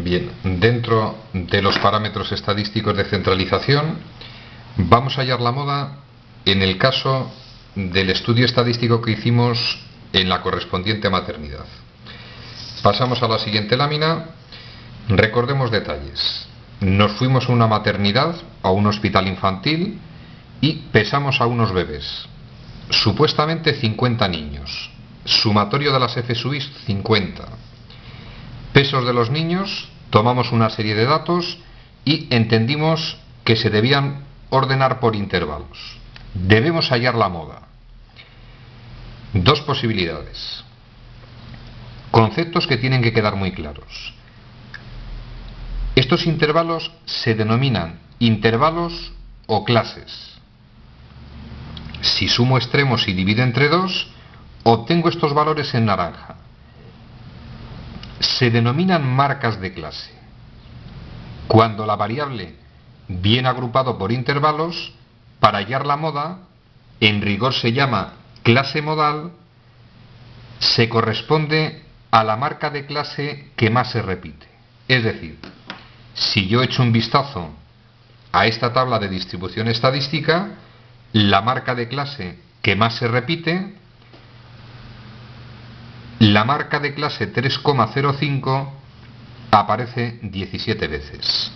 Bien, dentro de los parámetros estadísticos de centralización vamos a hallar la moda en el caso del estudio estadístico que hicimos en la correspondiente maternidad. Pasamos a la siguiente lámina. Recordemos detalles. Nos fuimos a una maternidad, a un hospital infantil, y pesamos a unos bebés. Supuestamente 50 niños. Sumatorio de las FSUIs 50. Pesos de los niños, tomamos una serie de datos y entendimos que se debían ordenar por intervalos. Debemos hallar la moda. Dos posibilidades. Conceptos que tienen que quedar muy claros. Estos intervalos se denominan intervalos o clases. Si sumo extremos y divido entre 2, obtengo estos valores en naranja. Se denominan marcas de clase. Cuando la variable viene agrupado por intervalos, para hallar la moda, en rigor se llama clase modal, se corresponde a la marca de clase que más se repite. Es decir, si yo echo un vistazo a esta tabla de distribución estadística, la marca de clase que más se repite, la marca de clase 3,05 aparece 17 veces.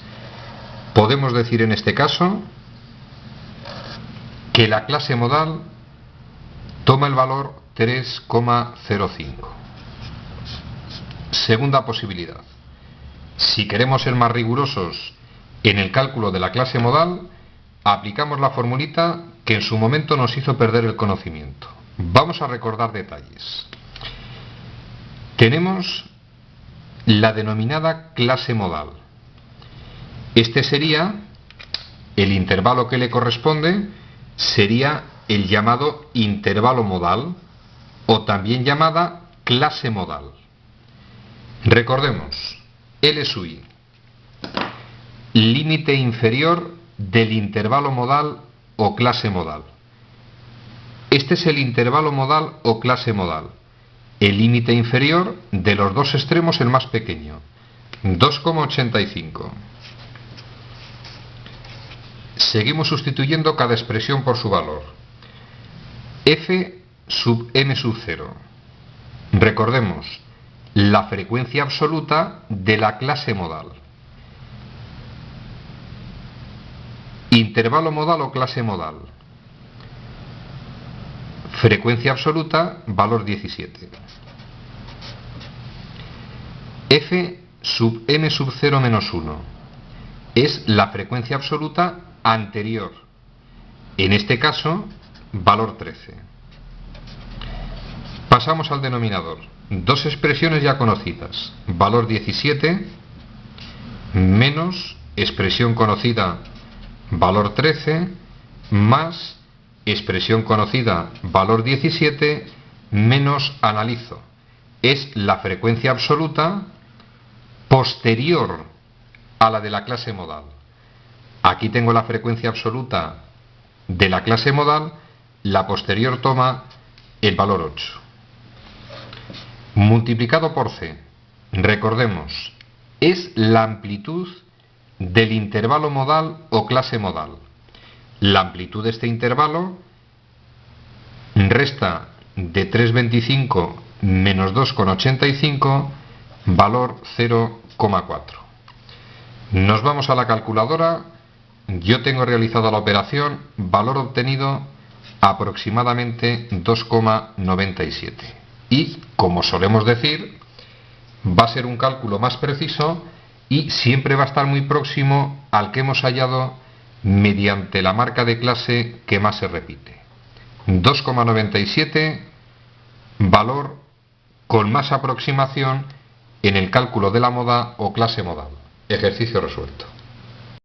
Podemos decir en este caso que la clase modal toma el valor 3,05. Segunda posibilidad. Si queremos ser más rigurosos en el cálculo de la clase modal, aplicamos la formulita que en su momento nos hizo perder el conocimiento. Vamos a recordar detalles. Tenemos la denominada clase modal. Este sería el intervalo que le corresponde, sería el llamado intervalo modal o también llamada clase modal. Recordemos, L sub i, límite inferior del intervalo modal o clase modal. Este es el intervalo modal o clase modal. El límite inferior de los dos extremos, el más pequeño, 2,85. Seguimos sustituyendo cada expresión por su valor. F sub m sub 0. Recordemos, la frecuencia absoluta de la clase modal. Intervalo modal o clase modal. Frecuencia absoluta, valor 17. F sub m sub 0 menos 1 es la frecuencia absoluta anterior. En este caso, valor 13. Pasamos al denominador. Dos expresiones ya conocidas. Valor 17 menos expresión conocida, valor 13, más expresión conocida, valor 17, menos analizo. Es la frecuencia absoluta posterior a la de la clase modal. Aquí tengo la frecuencia absoluta de la clase modal, la posterior toma el valor 8. Multiplicado por C, recordemos, es la amplitud del intervalo modal o clase modal. La amplitud de este intervalo resta de 3,25 menos 2,85, valor 0,4. Nos vamos a la calculadora. Yo tengo realizada la operación, valor obtenido aproximadamente 2,97. Y, como solemos decir, va a ser un cálculo más preciso y siempre va a estar muy próximo al que hemos hallado mediante la marca de clase que más se repite. 2,97, valor con más aproximación en el cálculo de la moda o clase modal. Ejercicio resuelto.